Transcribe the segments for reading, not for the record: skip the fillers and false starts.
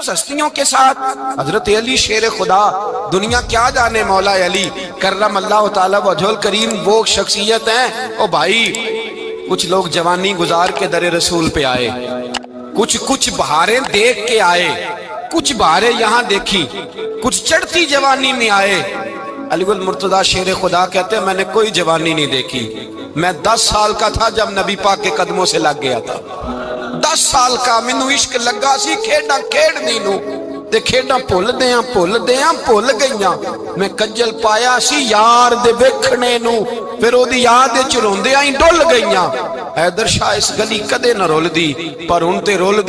بس ہستیوں کے ساتھ حضرت علی شیر خدا، دنیا کیا جانے مولا علی کرم اللہ تعالی وجہ الکریم وہ شخصیت ہیں۔ او بھائی کچھ لوگ جوانی گزار کے در رسول پہ آئے، کچھ بہاریں دیکھ کے آئے، کچھ بہاریں یہاں دیکھی، کچھ چڑھتی جوانی میں آئے۔ علی المرتضیٰ شیر خدا کہتے ہیں میں نے کوئی جوانی نہیں دیکھی، میں 10 سال کا تھا جب نبی پاک کے قدموں سے لگ گیا تھا، 10 سال کا مینوں عشق لگا سی، کھیڈاں کھیڈنی نو تے کھیڈاں بھول گئیاں، میں کجل پایا سی یار دے ویکھنے نو، پھر او دی یاد وچ روندیاں ہی ڈل گئیاں۔ حیدر شاہ اس گلی کدے نہ رول دی، پر ہن تے رول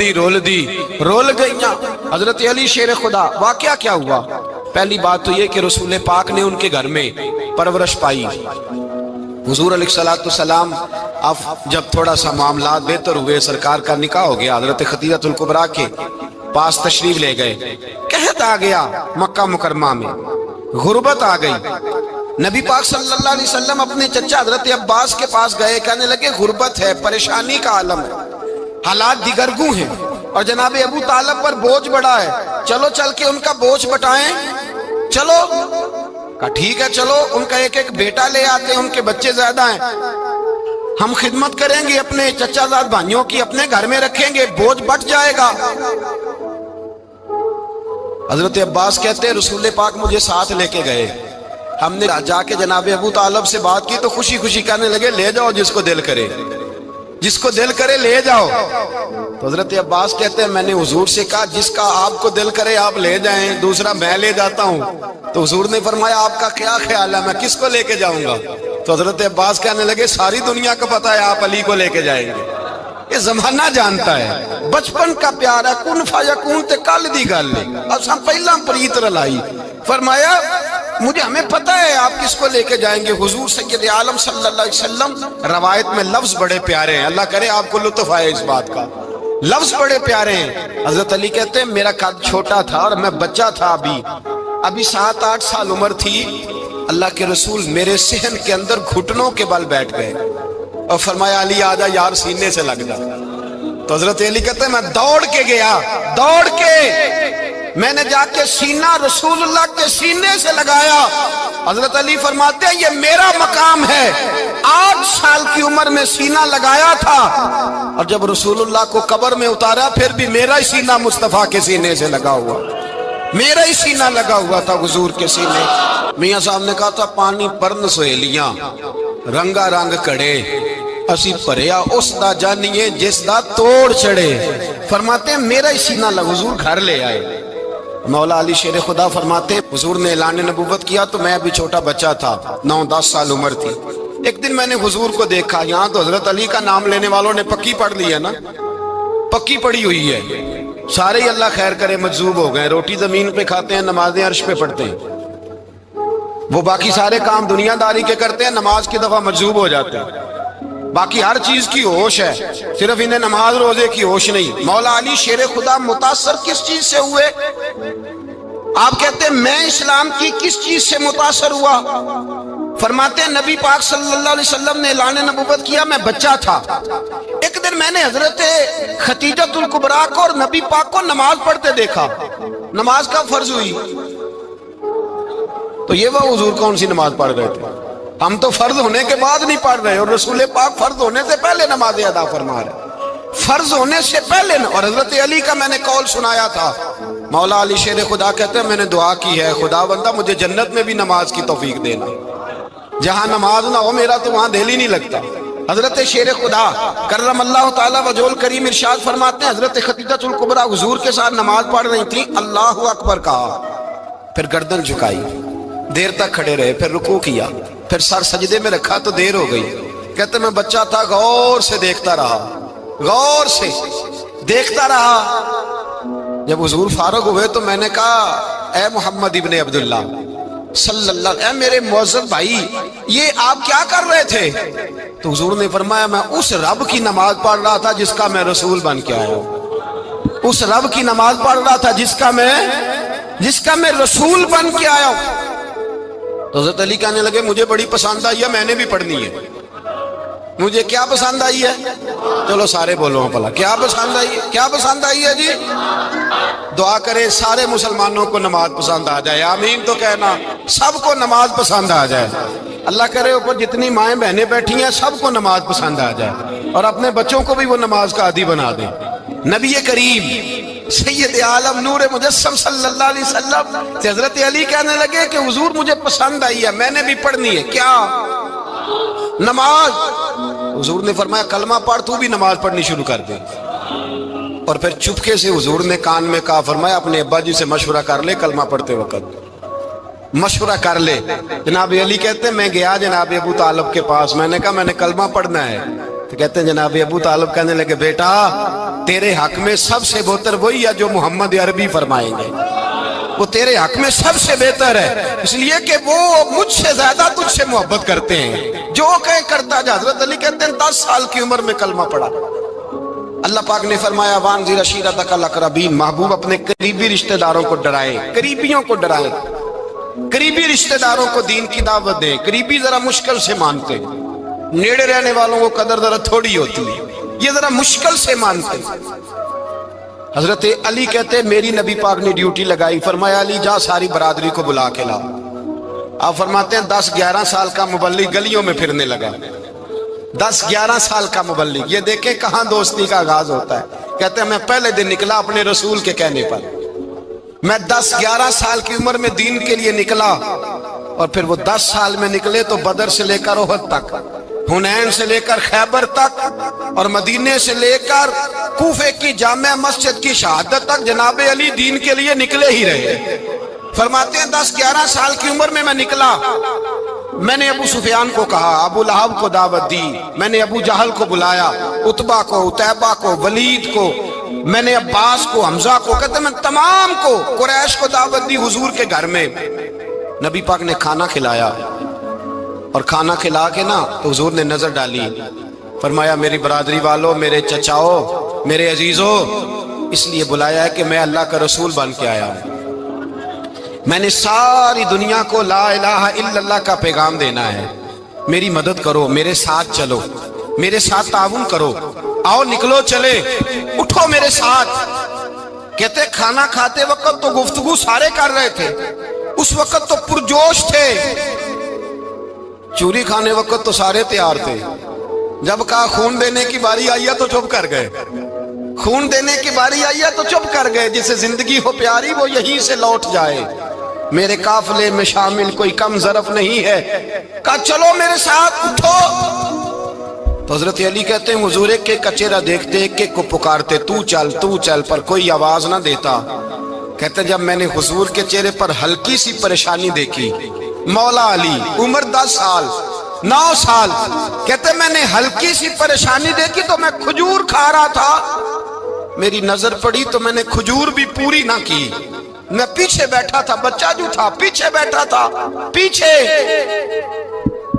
گئیاں۔ حضرت علی شیر خدا، واقعہ کیا ہوا؟ پہلی بات تو یہ کہ رسول پاک نے ان کے گھر میں پرورش پائی۔ حضور علیہ السلام اب جب تھوڑا سا معاملات بہتر ہوئے، سرکار کا نکاح ہو گیا، حضرت خدیجہ الکبریٰ کے پاس تشریف لے گئے، قحط آ گیا مکہ مکرمہ میں، غربت آ گئی۔ نبی پاک صلی اللہ علیہ وسلم اپنے چچا حضرت عباس کے پاس گئے، کہنے لگے غربت ہے، پریشانی کا عالم ہے، حالات دیگرگوں ہیں، اور جناب ابو طالب پر بوجھ بڑا ہے، چلو چل کے ان کا بوجھ بٹائیں۔ چلو کہا ٹھیک ہے، چلو ان کا ایک بیٹا لے آتے ہیں، ان کے بچے زیادہ ہیں، ہم خدمت کریں گے اپنے چچا زاد بھائیوں کی، اپنے گھر میں رکھیں گے، بوجھ بٹ جائے گا۔ حضرت عباس کہتے ہیں رسول پاک مجھے ساتھ لے کے گئے، ہم نے جا کے جناب ابو طالب سے بات کی تو خوشی خوشی کہنے لگے لے جاؤ جس کو دل کرے لے جاؤ۔ تو حضرت عباس کہتے ہیں میں نے حضور سے کہا جس کا آپ کو دل کرے آپ لے جائیں، دوسرا میں لے جاتا ہوں۔ تو حضور نے فرمایا آپ کا کیا خیال ہے، میں کس کو لے کے جاؤں گا؟ تو حضرت عباس کہنے لگے ساری دنیا کو پتا ہے آپ علی کو لے کے جائیں گے، یہ زمانہ جانتا ہے، بچپن کا پیار ہے، کن فیکون تے کل دی گل ہے، اساں پہلا پریت رلائی۔ فرمایا مجھے ہمیں پتہ ہے آپ کس کو لے کے جائیں گے، حضور سید عالم صلی اللہ علیہ وسلم۔ روایت میں لفظ بڑے پیارے ہیں، اللہ کرے آپ کو لطف آئے اس بات کا، لفظ بڑے پیارے ہیں۔ حضرت علی کہتے ہیں میرا قد چھوٹا تھا اور میں بچہ تھا، ابھی 7-8 سال عمر تھی، اللہ کے رسول میرے صحن کے اندر گھٹنوں کے بل بیٹھ گئے اور فرمایا علی آجا یار سینے سے لگ جا۔ تو حضرت علی کہتے ہیں میں دوڑ کے گیا، میں نے جا کے سینہ رسول اللہ کے سینے سے لگایا۔ حضرت علی فرماتے ہیں یہ میرا مقام ہے، 8 سال کی عمر میں سینہ لگایا تھا، اور جب رسول اللہ کو قبر میں اتارا پھر بھی میرا ہی سینہ مصطفیٰ کے سینے سے لگا ہوا، میرا ہی سینہ لگا ہوا تھا حضور کے سینے۔ میاں صاحب نے کہا تھا پانی پرن سہیلیاں رنگا رنگ کڑے، اسی پریا اس دا جانیے جس دا توڑ چڑے۔ فرماتے ہیں میرا ہی سینہ لگا، حضور گھر لے آئے۔ مولا علی شیر خدا فرماتے ہیں حضور نے اعلان نبوت کیا تو میں ابھی چھوٹا بچہ تھا، 9-10 سال عمر تھی۔ ایک دن میں نے حضور کو دیکھا، یہاں تو حضرت علی کا نام لینے والوں نے پکی پڑھ لی ہے نا، پکی پڑھی ہوئی ہے، سارے ہی اللہ خیر کرے مجذوب ہو گئے، روٹی زمین پہ کھاتے ہیں، نمازیں عرش پہ پڑھتے ہیں، وہ باقی سارے کام دنیا داری کے کرتے ہیں، نماز کی دفعہ مجذوب ہو جاتے ہیں، باقی ہر چیز کی ہوش ہے، صرف انہیں نماز روزے کی ہوش نہیں۔ مولا علی شیر خدا متاثر کس چیز سے ہوئے؟ آپ کہتے ہیں میں اسلام کی کس چیز سے متاثر ہوا؟ فرماتے ہیں نبی پاک صلی اللہ علیہ وسلم نے اعلان نبوت کیا، میں بچہ تھا، ایک دن میں نے حضرت خدیجہ الکبریٰ کو اور نبی پاک کو نماز پڑھتے دیکھا، نماز کا فرض ہوئی تو یہ وہ حضور کون سی نماز پڑھ رہے تھے؟ ہم تو فرض ہونے کے بعد نہیں پڑھ رہے، اور رسول پاک فرض ہونے سے پہلے نماز ادا فرما رہے، فرض ہونے سے پہلے۔ اور حضرت علی کا میں نے قول سنایا تھا، مولا علی شیر خدا کہتے ہیں میں نے دعا کی ہے خدا بندہ مجھے جنت میں بھی نماز کی توفیق دینا، جہاں نماز نہ ہو میرا تو وہاں دل ہی نہیں لگتا۔ حضرت شیر خدا کرم اللہ تعالیٰ وجہ الکریم ارشاد فرماتے ہیں حضرت خدیجہ الکبریٰ حضور کے ساتھ نماز پڑھ رہی تھی، اللہ اکبر کہا، پھر گردن جھکائی، دیر تک کھڑے رہے، پھر رکوع کیا، پھر سر سجدے میں رکھا تو دیر ہو گئی۔ کہتے میں بچہ تھا، غور سے دیکھتا رہا، غور سے دیکھتا رہا۔ جب حضور فارغ ہوئے تو میں نے کہا اے محمد ابن عبداللہ صلی اللہ علیہ، اے میرے معزز بھائی یہ آپ کیا کر رہے تھے؟ تو حضور نے فرمایا میں اس رب کی نماز پڑھ رہا تھا جس کا میں رسول بن کے آیا ہوں، اس رب کی نماز پڑھ رہا تھا جس کا میں رسول بن کے آیا ہوں۔ تو حضرت علی کہنے لگے مجھے بڑی پسند آئی ہے، میں نے بھی پڑھنی ہے۔ مجھے کیا پسند آئی ہے؟ چلو سارے بولو پلا کیا پسند آئی ہے؟ کیا پسند آئی ہے جی؟ دعا کرے سارے مسلمانوں کو نماز پسند آ جائے، آمین تو کہنا، سب کو نماز پسند آ جائے۔ اللہ کرے اوپر جتنی مائیں بہنیں بیٹھی ہیں سب کو نماز پسند آ جائے، اور اپنے بچوں کو بھی وہ نماز کا عادی بنا دیں۔ نبی کریم سید عالم نور مجسم صلی اللہ علیہ وسلم سے حضرت علی کہنے لگے کہ حضور مجھے پسند آئی ہے، میں نے بھی پڑھنی ہے۔ کیا؟ نماز۔ حضور نے فرمایا کلمہ پڑھ، تو بھی نماز پڑھنی شروع کر دے۔ اور پھر چپکے سے حضور نے کان میں کہا، فرمایا اپنے ابا جی سے مشورہ کر لے کلمہ پڑھتے وقت، مشورہ کر لے۔ جناب علی کہتے ہیں میں گیا جناب ابو طالب کے پاس، میں نے کہا میں نے کلمہ پڑھنا ہے، تو کہتے ہیں جناب ابو طالب کہنے لگے بیٹا تیرے حق میں سب سے بہتر وہی ہے جو محمد عربی فرمائیں گے، وہ تیرے حق میں سب سے بہتر ہے، اس لیے کہ وہ مجھ سے زیادہ تجھ سے محبت کرتے ہیں، جو کہیں کرتا جا۔ حضرت علی کہتے ہیں 10 سال کی عمر میں کلمہ پڑھا۔ اللہ پاک نے فرمایا وانذر عشیرتک الاقربین، محبوب اپنے قریبی رشتہ داروں کو ڈرائے، قریبیوں کو ڈرائے، قریبی رشتہ داروں کو دین کی دعوت دیں۔ قریبی ذرا مشکل سے مانتے، نیڑے رہنے والوں کو قدر ذرا تھوڑی ہوتی ہے، یہ ذرا مشکل سے مانتے۔ حضرت علی کہتے ہیں میری نبی پاک نے ڈیوٹی لگائی، فرمایا علی جا ساری برادری کو بلا کے لا۔ آپ فرماتے ہیں 10-11 سال کا مبلغ گلیوں میں پھرنے لگا، 10-11 سال کا مبلغ۔ یہ دیکھیں کہاں دوستی کا آغاز ہوتا ہے۔ کہتے ہیں میں پہلے دن نکلا اپنے رسول کے کہنے پر، میں 10-11 سال کی عمر میں دین کے لیے نکلا، اور پھر وہ 10 سال میں نکلے تو بدر سے لے کر احد تک، حنین سے لے کر خیبر تک، اور مدینے سے لے کر کوفے کی جامع مسجد کی شہادت تک جناب علی دین کے لیے نکلے ہی رہے۔ فرماتے ہیں 10-11 سال کی عمر میں نکلا، میں نے ابو سفیان کو کہا، ابو لہب کو دعوت دی، میں نے ابو جہل کو بلایا، عتبہ کو، عتیبہ کو، ولید کو، میں نے عباس کو، حمزہ کو، کہتے میں تمام کو، قریش کو دعوت دی حضور کے گھر میں۔ نبی پاک نے کھانا کھلایا، اور کھانا کھلا کے نا تو حضور نے نظر ڈالی، فرمایا میری برادری والوں، میرے چچاؤ، میرے عزیزوں، اس لیے بلایا ہے کہ میں اللہ کا رسول بن کے آیا ہوں، میں نے ساری دنیا کو لا الہ الا اللہ کا پیغام دینا ہے، میری مدد کرو، میرے ساتھ چلو، میرے ساتھ تعاون کرو، آؤ نکلو چلے، اٹھو میرے ساتھ۔ کہتے کھانا کھاتے وقت تو گفتگو سارے کر رہے تھے، اس وقت تو پرجوش تھے، چوری کھانے وقت تو سارے تیار تھے، جب کہا خون دینے کی باری آئی ہے تو چپ کر گئے، خون دینے کی باری آئی ہے تو چپ کر گئے، جسے زندگی ہو پیاری وہ یہیں سے لوٹ جائے، میرے قافلے میں شامل کوئی کم ظرف نہیں ہے، کہا چلو میرے ساتھ اٹھو۔ تو حضرت علی کہتے ہیں حضور ایک ایک کا چہرہ دیکھتے، ایک ایک کو پکارتے، تو چل، پر کوئی آواز نہ دیتا۔ کہتے جب میں نے حضور کے چہرے پر ہلکی سی پریشانی دیکھی، مولا علی عمر 10 سال 9 سال، کہتے میں نے ہلکی سی پریشانی دیکھی تو میں کھجور کھا رہا تھا، میری نظر پڑی تو میں نے کھجور بھی پوری نہ کی، میں پیچھے بیٹھا تھا، بچہ جو تھا پیچھے بیٹھا تھا، پیچھے۔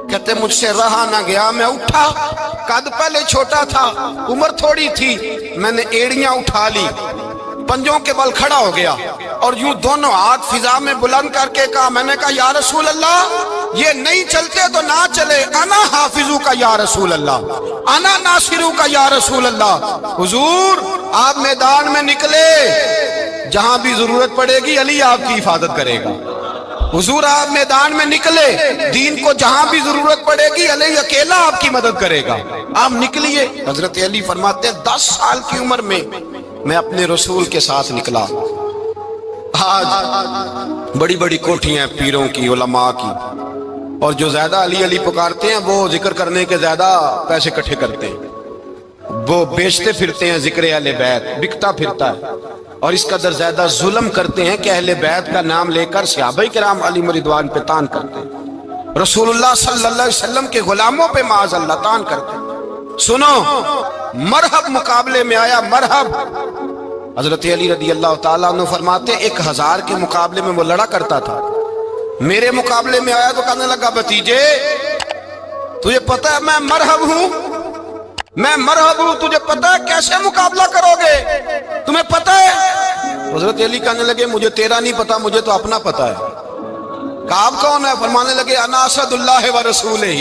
کہتے مجھ سے رہا نہ گیا، میں اٹھا، قد پہلے چھوٹا تھا، عمر تھوڑی تھی، میں نے ایڑیاں اٹھا لی، پنجوں کے بل کھڑا ہو گیا، اور یوں دونوں ہاتھ فضا میں بلند کر کے کہا، میں نے کہا یا رسول اللہ یہ نہیں چلتے تو نہ چلے، انا حافظو کا یا رسول اللہ، انا ناصرو کا یا رسول اللہ۔ حضور آپ میدان میں نکلے، جہاں بھی ضرورت پڑے گی علی آپ کی حفاظت کرے گا، حضور آپ میدان میں نکلے، دین کو جہاں بھی ضرورت پڑے گی علی اکیلا آپ کی مدد کرے گا، آپ نکلیے۔ حضرت علی فرماتے ہیں 10 سال کی عمر میں میں اپنے رسول کے ساتھ نکلا۔ آج بڑی بڑی کوٹھیاں پیروں کی، علماء کی، اور جو زیادہ علی علی پکارتے ہیں وہ ذکر کرنے کے زیادہ پیسے اکٹھے کرتے ہیں، وہ بیچتے پھرتے ہیں، ذکر اہل بیت بکتا پھرتا ہے، اور اس قدر زیادہ ظلم کرتے ہیں کہ اہل بیت کا نام لے کر صحابہ کرام علی رضوان پہ تان کرتے ہیں، رسول اللہ صلی اللہ علیہ وسلم کے غلاموں پہ معاذ اللہ تان کرتے ہیں۔ سنو مرحب مقابلے میں آیا، مرحب۔ حضرت علی رضی اللہ تعالیٰ عنہ فرماتے 1000 کے مقابلے میں وہ لڑا کرتا تھا، میرے مقابلے میں آیا تو کہنے لگا بھتیجے تجھے پتا ہے میں مرحب ہوں، میں مرحب ہوں، تجھے پتا ہے کیسے مقابلہ کرو گے، تمہیں پتا ہے؟ حضرت علی کہنے لگے مجھے تیرا نہیں پتا، مجھے تو اپنا پتا ہے۔ کہا آپ کون ہے؟ فرمانے لگے انا اسد اللہ و رسولہ،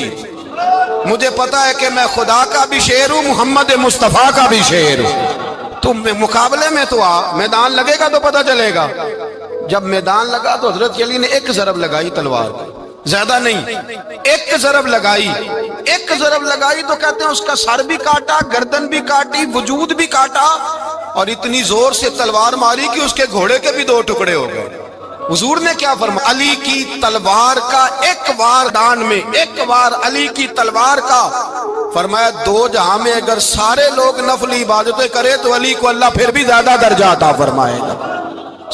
مجھے پتا ہے کہ میں خدا کا بھی شیر ہوں، محمد مصطفیٰ کا بھی شیر ہوں۔ تم مقابلے میں تو آ، میدان لگے گا تو پتہ چلے گا۔ جب میدان لگا تو حضرت علی نے ایک ضرب لگائی تلوار، زیادہ نہیں، ایک ضرب لگائی، ایک ضرب لگائی تو کہتے ہیں اس کا سر بھی کاٹا، گردن بھی کاٹی، وجود بھی کاٹا، اور اتنی زور سے تلوار ماری کہ اس کے گھوڑے کے بھی دو ٹکڑے ہو گئے۔ حضور نے کیا فرمایا؟ علی کی تلوار کا ایک وار دان میں، ایک وار علی کی تلوار کا، فرمایا دو جہاں میں اگر سارے لوگ نفل عبادتیں کرے تو علی کو اللہ پھر بھی زیادہ درجہ عطا فرمائے گا۔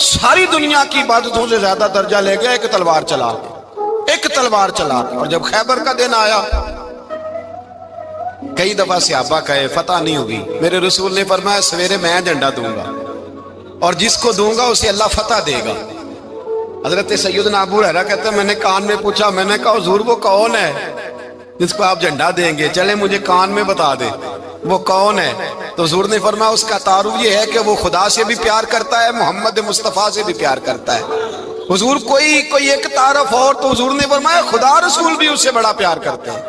ساری دنیا کی عبادتوں سے زیادہ درجہ لے گیا ایک تلوار چلا کے، ایک تلوار چلا کے۔ اور جب خیبر کا دن آیا، کئی دفعہ صحابہ کہے فتح نہیں ہوگی، میرے رسول نے فرمایا سویرے میں جھنڈا دوں گا اور جس کو دوں گا اسے اللہ فتح دے گا۔ حضرت سیدنا ابو ہریرہ کہتے ہیں میں نے کان میں پوچھا، میں نے کہا حضور وہ کون ہے جس کو آپ جھنڈا دیں گے؟ چلے مجھے کان میں بتا دے وہ کون ہے۔ تو حضور نے فرمایا اس کا تعارف یہ ہے کہ وہ خدا سے بھی پیار کرتا ہے، محمد مصطفیٰ سے بھی پیار کرتا ہے۔ حضور کوئی ایک تعارف اور، تو حضور نے فرمایا خدا رسول بھی اس سے بڑا پیار کرتے ہیں۔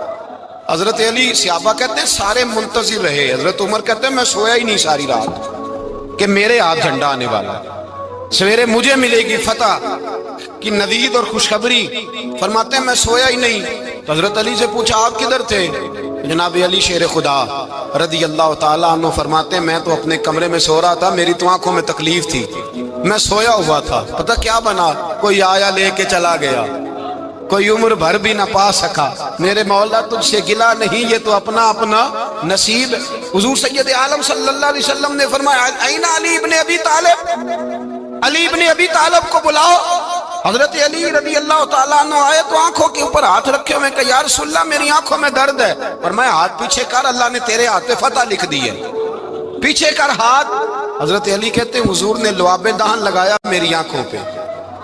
حضرت علی، صحابہ کہتے ہیں سارے منتظر رہے۔ حضرت عمر کہتے ہیں میں سویا ہی نہیں ساری رات کہ میرے ہاتھ جھنڈا آنے والا، سویرے مجھے ملے گی فتح کی نوید اور خوشخبری۔ فرماتے ہیں میں سویا ہی نہیں۔ تو حضرت علی سے پوچھا آپ کدھر تھے؟ جناب علی شیر خدا رضی اللہ تعالیٰ عنہ فرماتے ہیں میں تو اپنے کمرے میں سو رہا تھا، میری تو آنکھوں میں تکلیف تھی، میں سویا ہوا تھا، پتہ کیا بنا؟ کوئی آیا لے کے چلا گیا، کوئی عمر بھر بھی نہ پا سکا۔ میرے مولا تجھ سے گلا نہیں، یہ تو اپنا اپنا نصیب ہے۔ حضور سید عالم صلی اللہ علیہ وسلم نے فرمایا این علی ابن ابی طالب، علی ابن ابی طالب کو بلاؤ۔ حضرت علی رضی اللہ تعالیٰ عنہ آئے تو آنکھوں کے اوپر ہاتھ رکھے ہوئے کہ یا رسول اللہ میری آنکھوں میں درد ہے، اور میں ہاتھ پیچھے کر، اللہ نے تیرے ہاتھ پہ فتح لکھ دی ہے، پیچھے کر ہاتھ۔ حضرت علی کہتے ہیں حضور نے لعاب دہن لگایا میری آنکھوں پہ،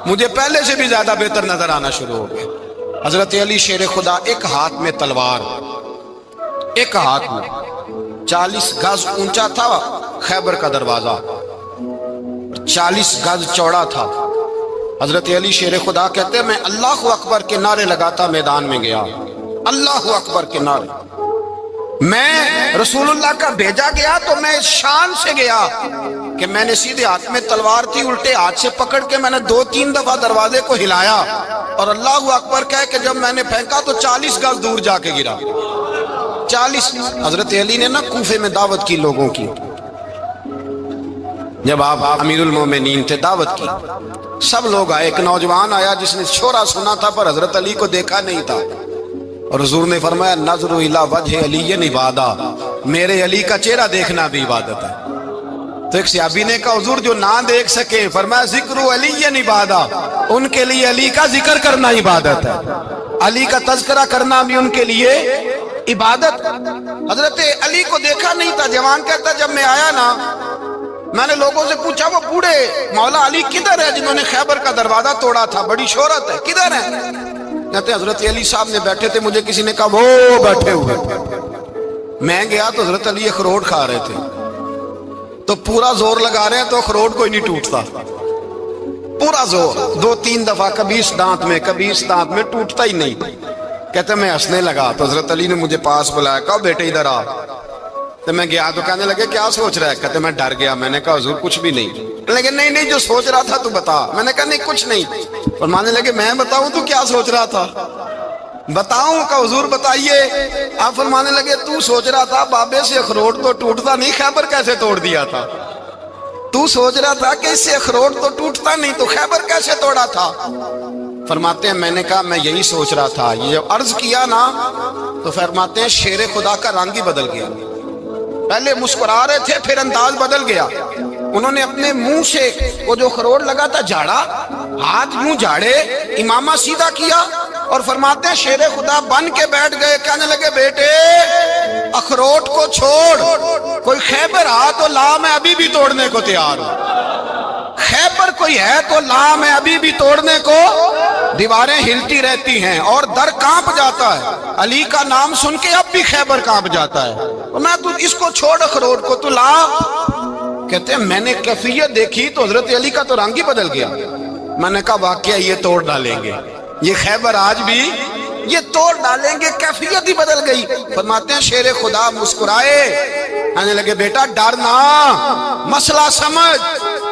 مجھے پہلے سے بھی زیادہ بہتر نظر آنا شروع ہو گیا۔ حضرت علی شیر خدا، ایک ہاتھ میں تلوار، ایک ہاتھ میں 40 گز اونچا تھا خیبر کا دروازہ، 40 گز چوڑا تھا۔ حضرت علی شیر خدا کہتے ہیں میں اللہ اکبر کے نعرے لگاتا میدان میں گیا، اللہ اکبر کے نعرے۔ میں رسول اللہ کا بھیجا گیا تو میں اس شان سے گیا کہ میں نے سیدھے ہاتھ میں تلوار تھی، الٹے ہاتھ سے پکڑ کے میں نے 2-3 دفعہ دروازے کو ہلایا اور اللہ اکبر کہہ کے جب میں نے پھینکا تو 40 گز دور جا کے گرا، 40۔ حضرت علی نے نا کوفے میں دعوت کی لوگوں کی، جب آپ امیر المومنین تھے دعوت کی، سب لوگ آئے۔ ایک نوجوان آیا جس نے شورا سنا تھا پر حضرت علی کو دیکھا نہیں تھا، اور حضور نے فرمایا نظر الی وجہ علی عبادہ، میرے علی کا چہرہ دیکھنا بھی عبادت ہے۔ تو ایک صحابی نے کہا حضور جو نہ دیکھ سکے، فرمایا ذکر علی عبادہ، ان کے لیے علی کا ذکر کرنا عبادت ہے، علی کا تذکرہ کرنا بھی ان کے لیے عبادت۔ حضرت علی کو دیکھا نہیں تھا۔ جوان کہتا جب میں آیا نا میں نے لوگوں سے پوچھا وہ بوڑھے مولا علی کدھر ہے جنہوں نے خیبر کا دروازہ توڑا تھا، بڑی شہرت ہے، کدھر ہے؟ کہتے حضرت علی صاحب نے بیٹھے تھے، مجھے کسی نے کہا وہ بیٹھے ہوئے۔ میں گیا تو حضرت علی اخروٹ کھا رہے تھے، تو پورا زور لگا رہے ہیں تو اخروٹ کوئی نہیں ٹوٹتا، پورا زور 2-3 دفعہ، کبھی اس دانت میں کبھی اس دانت میں، ٹوٹتا ہی نہیں۔ کہتے میں ہنسنے لگا تو حضرت علی نے مجھے پاس بلایا، کہا بیٹے ادھر آ۔ تو میں گیا تو کہنے لگے کیا سوچ رہا ہے؟ کہتے میں ڈر گیا۔ میں نے کہا حضور کچھ بھی نہیں۔ لیکن نہیں جو سوچ رہا تھا تو بتا۔ میں نے کہا نہیں کچھ نہیں۔ فرمانے لگے میں بتاؤں تو کیا سوچ رہا تھا؟ بتاؤں؟ کہ حضور بتائیے۔ آپ فرمانے لگے تو سوچ رہا تھا بابے سے اخروٹ تو ٹوٹتا نہیں، خیبر کیسے توڑ دیا تھا؟ تو سوچ رہا تھا کہ اس سے اخروٹ تو ٹوٹتا نہیں تو خیبر کیسے توڑا تھا؟ فرماتے ہیں میں نے کہا میں یہی سوچ رہا تھا۔ یہ عرض کیا نا تو فرماتے ہیں شیر خدا کا رنگ ہی بدل گیا، پہلے مسکرا رہے تھے پھر انداز بدل گیا۔ انہوں نے اپنے منہ سے وہ جو خروٹ لگا تھا جھاڑا، ہاتھ منہ جھاڑے، امامہ سیدھا کیا اور فرماتے ہیں شیر خدا بن کے بیٹھ گئے۔ کہنے لگے بیٹے اخروٹ کو چھوڑ، کوئی خیبر آ تو لا، میں ابھی بھی توڑنے کو تیار ہوں۔ خیبر کوئی ہے تو لا، میں ابھی بھی توڑنے کو۔ دیواریں ہلتی رہتی ہیں اور در کانپ جاتا ہے، علی کا نام سن کے اب بھی خیبر کانپ جاتا ہے۔ میں تو اس کو چھوڑ اخروٹ کو تو لا۔ کہتے ہیں میں نے کیفیت دیکھی تو حضرت علی کا تو رنگ ہی بدل گیا۔ میں نے کہا واقعہ یہ توڑ ڈالیں گے، یہ خیبر آج بھی یہ توڑ ڈالیں گے، کیفیت ہی بدل گئی۔ فرماتے ہیں شیر خدا مسکرائے، کہنے لگے بیٹا ڈرنا، مسئلہ سمجھ۔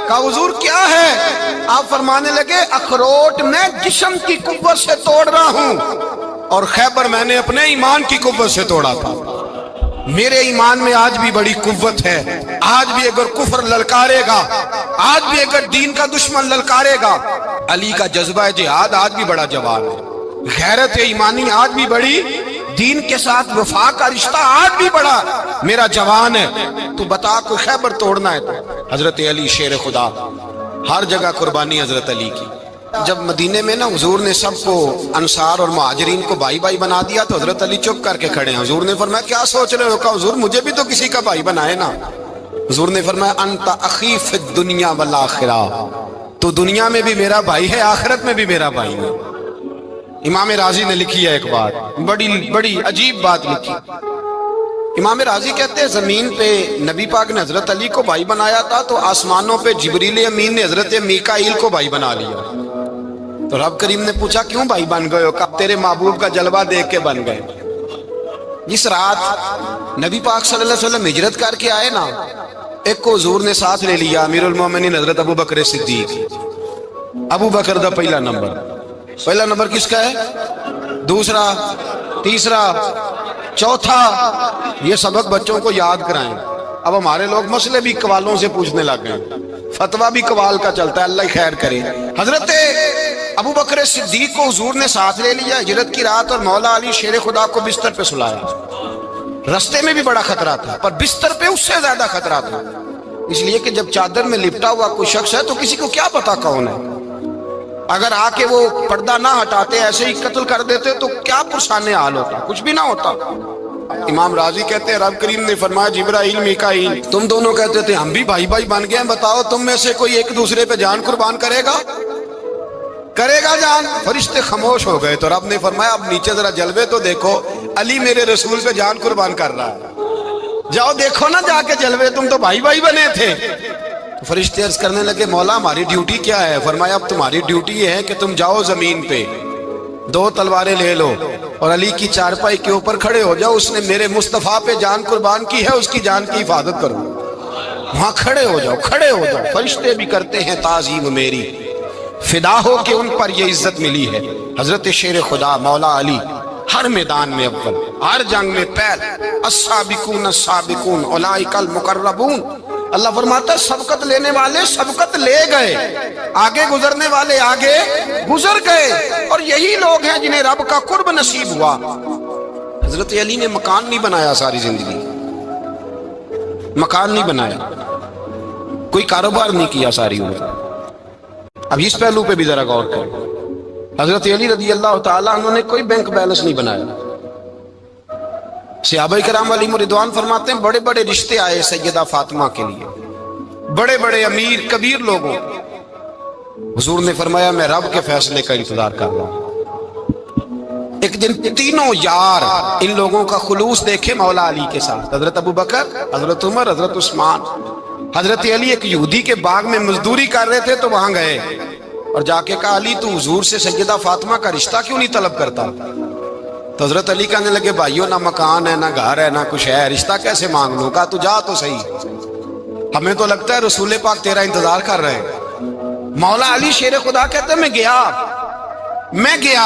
کہا حضور کیا ہے؟ آپ فرمانے لگے اخروٹ میں جسم کی قوت سے توڑ رہا ہوں، اور خیبر میں نے اپنے ایمان کی قوت سے توڑا تھا۔ میرے ایمان میں آج بھی بڑی قوت ہے، آج بھی اگر کفر للکارے گا، آج بھی اگر دین کا دشمن للکارے گا، علی کا جذبہ جہاد آج بھی بڑا جوان ہے، غیرت ایمانی آج بھی بڑی، دین کے ساتھ وفا کا رشتہ آج بھی بڑا میرا جوان ہے۔ تو بتا کوئی خیبر توڑنا ہے تو حضرت علی شیر خدا، ہر جگہ قربانی حضرت علی کی۔ جب مدینے میں نا حضور نے سب کو انصار اور مہاجرین کو بھائی بھائی بنا دیا تو حضرت علی چپ کر کے کھڑے ہیں۔ حضور نے فرمایا کیا سوچ رہے ہو؟ کہا حضور مجھے بھی تو کسی کا بھائی بنائے نا۔ حضور نے فرمایا انت اخی فی الدنیا والآخرہ، تو دنیا میں بھی میرا بھائی ہے، آخرت میں بھی میرا بھائی ہے۔ امام راضی نے لکھی ہے ایک بات، بڑی عجیب بات لکھی۔ امام راضی کہتے ہیں زمین پہ نبی پاک نے حضرت علی کو بھائی بنایا تھا تو آسمانوں پہ جبریل امین نے حضرت میکائیل کو بھائی بنا لیا۔ تو رب کریم نے پوچھا کیوں بھائی بن گئے ہو؟ کہا تیرے محبوب کا جلوہ دیکھ کے بن گئے۔ جس رات نبی پاک صلی اللہ علیہ وسلم ہجرت کر کے آئے نا، ایک کو حضور نے ساتھ لے لیا، امیر المومنین حضرت ابو بکر صدیق۔ ابو بکر دا پہلا نمبر کس کا ہے؟ دوسرا، تیسرا، چوتھا۔ یہ سبق بچوں کو یاد کرائیں۔ اب ہمارے لوگ مسئلے بھی قوالوں سے پوچھنے لگ گئے، فتویٰ بھی قوال کا چلتا ہے، اللہ خیر کرے۔ حضرت ابو بکر صدیق کو حضور نے ساتھ لے لیا ہجرت کی رات، اور مولا علی شیر خدا کو بستر پہ سلایا۔ رستے میں بھی بڑا خطرہ تھا، پر بستر پہ اس سے زیادہ خطرہ تھا، اس لیے کہ جب چادر میں لپٹا ہوا کوئی شخص ہے تو کسی کو کیا پتا کون ہے، اگر آ کے وہ پردہ نہ ہٹاتے ایسے ہی قتل کر دیتے تو کیا پرسان حال ہوتا، کچھ بھی نہ ہوتا۔ امام راضی کہتے ہیں رب کریم نے فرمایا جبرائیل میکائیل تم دونوں کہتے تھے ہم بھی بھائی بھائی بن گئے ہیں، بتاؤ تم میں سے کوئی ایک دوسرے پہ جان قربان کرے گا جان؟ فرشتے خاموش ہو گئے تو رب نے فرمایا اب نیچے ذرا جلوے تو دیکھو، علی میرے رسول پہ جان قربان کر رہا ہے، جاؤ دیکھو نا جا کے جلوے، تم تو بھائی بھائی بنے تھے۔ فرشتے عرض کرنے لگے مولا ہماری ڈیوٹی کیا ہے؟ فرمایا اب تمہاری ڈیوٹی یہ ہے کہ تم جاؤ زمین پہ 2 تلواریں لے لو اور علی کی چارپائی کے اوپر کھڑے ہو جاؤ، اس نے میرے مصطفیٰ پہ جان قربان کی ہے، اس کی جان کی حفاظت کرو۔ وہاں کھڑے ہو جاؤ۔ فرشتے بھی کرتے ہیں تعظیم میری، فدا ہو کہ ان پر یہ عزت ملی ہے۔ حضرت شیر خدا مولا علی ہر میدان میں اول، ہر جنگ میں پہل، السابقون السابقون اولئک المقربون۔ اللہ فرماتا ہے سبقت لینے والے سبقت لے گئے، آگے گزرنے والے آگے گزر گئے، اور یہی لوگ ہیں جنہیں رب کا قرب نصیب ہوا۔ حضرت علی نے مکان نہیں بنایا، ساری زندگی مکان نہیں بنایا، کوئی کاروبار نہیں کیا ساری عمر۔ اب اس پہلو پہ بھی ذرا غور کریں، حضرت علی رضی اللہ تعالیٰ انہوں نے کوئی بینک بیلنس نہیں بنایا۔ صحابہ کرام علیہم رضوان فرماتے ہیں بڑے بڑے رشتے آئے سیدہ فاطمہ کے لیے، بڑے بڑے امیر کبیر لوگوں، حضور نے فرمایا میں رب کے فیصلے کا انتظار کر رہا ہوں۔ ایک دن تینوں یار ان لوگوں کا خلوص دیکھے مولا علی کے ساتھ، حضرت ابو بکر، حضرت عمر، حضرت عثمان۔ حضرت علی ایک یہودی کے باغ میں مزدوری کر رہے تھے تو وہاں گئے اور جا کے کہا علی تو حضور سے سیدہ فاطمہ کا رشتہ کیوں نہیں طلب کرتا؟ تو حضرت علی کہنے لگے بھائیو نہ مکان ہے، نہ گھر ہے، نہ کچھ ہے، رشتہ کیسے مانگ لوں؟ کہا تو جا تو صحیح، ہمیں تو لگتا ہے رسول پاک تیرا انتظار کر رہے ہیں۔ مولا علی شیر خدا کہتے ہیں میں گیا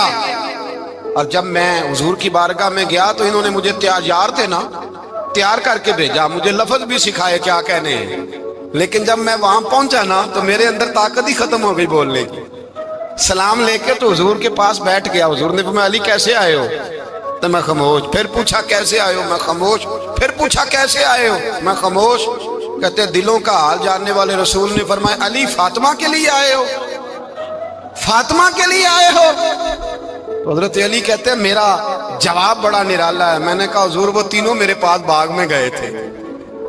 اور جب میں حضور کی بارگاہ میں گیا تو انہوں نے مجھے یار تھے نا، تیار کر کے بھیجا، مجھے لفظ بھی سکھائے کیا کہنے ہیں، لیکن جب میں وہاں پہنچا نا تو میرے اندر طاقت ہی ختم ہو گئی بولنے کی۔ سلام لے کے تو حضور کے پاس بیٹھ گیا، حضور نے فرمایا علی کیسے آئے ہو؟ تو میں خاموش، پھر پوچھا کیسے آئے ہو؟ میں خاموش، پھر پوچھا کیسے آئے ہو؟ میں خاموش۔ کہتے ہیں دلوں کا حال جاننے والے رسول نے فرمایا علی فاطمہ کے لیے آئے ہو؟ فاطمہ کے لیے آئے ہو؟ حضرت علی کہتے ہیں میرا جواب بڑا نرالا ہے۔ میں نے کہا حضور وہ تینوں میرے پاس باغ میں گئے تھے،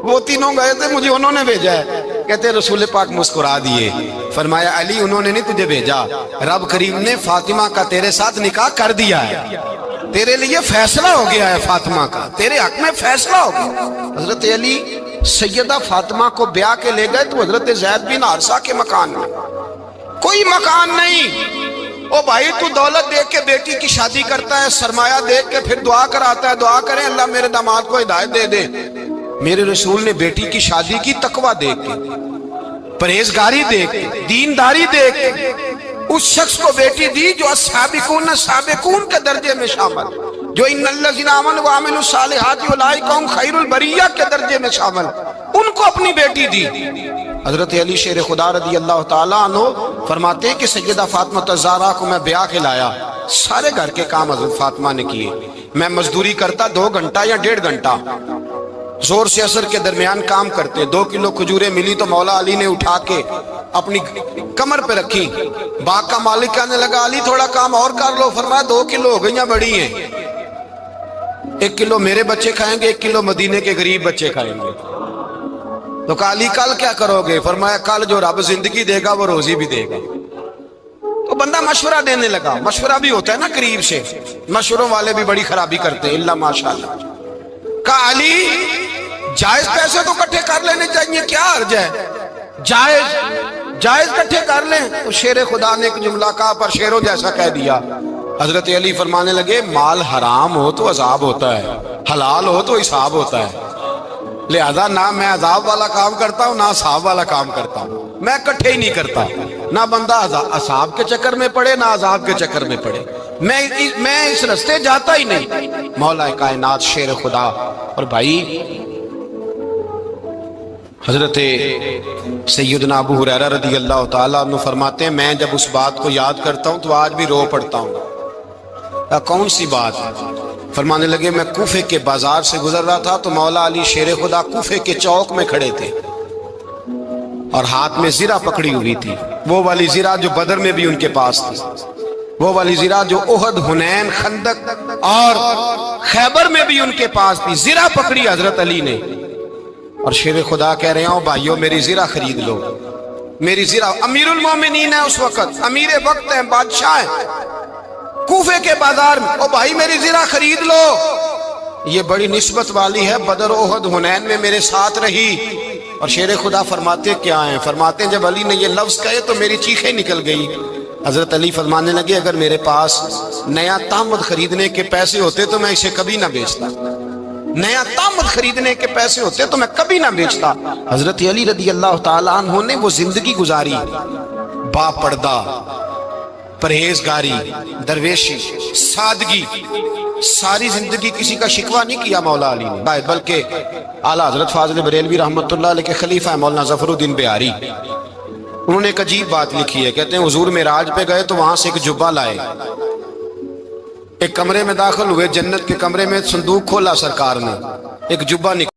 وہ تینوں گئے تھے، مجھے انہوں نے بھیجا ہے۔ کہتے ہیں رسول پاک مسکرا دیے، فرمایا علی انہوں نے نہیں تجھے بھیجا، رب کریم نے فاطمہ کا تیرے ساتھ نکاح کر دیا ہے، تیرے لیے فیصلہ ہو گیا ہے، فاطمہ کا تیرے حق میں فیصلہ ہو گیا۔ حضرت علی سیدہ فاطمہ کو بیاہ کے لے گئے تو حضرت زید بن حارثہ کے مکان میں، کوئی مکان نہیں، او بھائی تو دولت دیکھ کے بیٹی کی شادی کرتا ہے، سرمایہ دیکھ کے پھر دعا کراتا ہے، دعا کریں اللہ میرے داماد کو ہدایت دے دے۔ میرے رسول نے بیٹی کی شادی کی تقوی دیکھ کے، پرہیزگاری دیکھ کے، دینداری دیکھ کے اس شخص کو بیٹی دی جو السابقون سابقون کے درجے میں شامل، جو ان الذین آمنوا وعملوا الصالحات اولئک هم خیر البریہ کے درجے میں شامل، ان کو اپنی بیٹی دی۔ حضرت علی شیر خدا رضی اللہ تعالیٰ عنہ فرماتے ہیں کہ سیدہ فاطمہ الزہرا کو میں بیاہ کے لایا، سارے گھر کے کام حضرت فاطمہ نے کیے، میں مزدوری کرتا 2 گھنٹہ یا 1.5 گھنٹہ، زور سے عصر کے درمیان کام کرتے، 2 کلو کھجوریں ملی تو مولا علی نے اٹھا کے اپنی کمر پہ رکھی، باغ کا مالک کہنے لگا علی تھوڑا کام اور کر لو، فرمایا 2 کلو ہو گئیں بڑی ہیں، 1 کلو میرے بچے کھائیں گے، 1 کلو مدینے کے غریب بچے کھائیں گے۔ تو کہا علی کل کیا کرو گے؟ فرمایا کل جو رب زندگی دے گا وہ روزی بھی دے گا۔ تو بندہ مشورہ دینے لگا، مشورہ بھی ہوتا ہے نا قریب سے، مشوروں والے بھی بڑی خرابی کرتے ہیں اللہ ماشاءاللہ۔ کہا علی جائز پیسے تو کٹھے کر لینے چاہیے، کیا حرج ہے، جائز کٹھے کر لیں۔ تو شیر خدا نے ایک جملہ کہا پر شیروں جیسا کہہ دیا۔ حضرت علی فرمانے لگے مال حرام ہو تو عذاب ہوتا ہے، حلال ہو تو حساب ہوتا ہے، لہذا نہ میں عذاب والا کام کرتا ہوں نہ حساب والا کام کرتا ہوں، میں کٹھے ہی نہیں کرتا، نہ بندہ عذاب کے چکر میں پڑے نہ عذاب کے چکر میں پڑے، میں اس رستے جاتا ہی نہیں۔ مولا کائنات شیر خدا۔ اور بھائی حضرت سیدنا ابو ہریرہ رضی اللہ تعالیٰ عنہ فرماتے ہیں میں جب اس بات کو یاد کرتا ہوں تو آج بھی رو پڑتا ہوں۔ کون سی بات؟ فرمانے لگے میں کوفے کے بازار سے گزر رہا تھا تو مولا علی شیر خدا کوفے کے چوک میں کھڑے تھے اور ہاتھ میں زرہ پکڑی ہوئی تھی، وہ والی زرہ جو بدر میں بھی ان کے پاس تھی، وہ والی زرہ جو احد، حنین، خندق اور خیبر میں بھی ان کے پاس تھی، زرہ پکڑی حضرت علی نے۔ اور شیر خدا کہہ رہے ہوں بھائیو میری زرہ خرید لو، میری زرہ، امیر المومنین ہے اس وقت، امیر وقت ہے، بادشاہ ہے کوفے کے بازار میں، او بھائی میری زرہ خرید لو، یہ بڑی نسبت والی ہے، بدر، احد، حنین میں میرے ساتھ رہی۔ اور شیر خدا فرماتے کیا ہیں؟ فرماتے ہیں جب علی نے یہ لفظ کہے تو میری چیخیں نکل گئی۔ حضرت علی فرمانے لگے اگر میرے پاس نیا تامد خریدنے کے پیسے ہوتے تو میں اسے کبھی نہ بیچتا، نیا تامد خریدنے کے پیسے ہوتے تو میں کبھی نہ بیچتا۔ حضرت علی رضی اللہ تعالیٰ عنہ نے وہ زندگی گزاری، با پردہ، پرہیزگاری، درویشی، سادگی، ساری زندگی کسی کا شکوہ نہیں کیا مولا علی نے، بلکہ اعلیٰ حضرت فاضل بریلوی رحمۃ اللہ علیہ کے خلیفہ مولانا ظفر الدین بہاری، انہوں نے ایک عجیب بات لکھی ہے، کہتے ہیں حضور معراج پہ گئے تو وہاں سے ایک جبہ لائے، ایک کمرے میں داخل ہوئے، جنت کے کمرے میں صندوق کھولا سرکار نے، ایک جبہ نکلا۔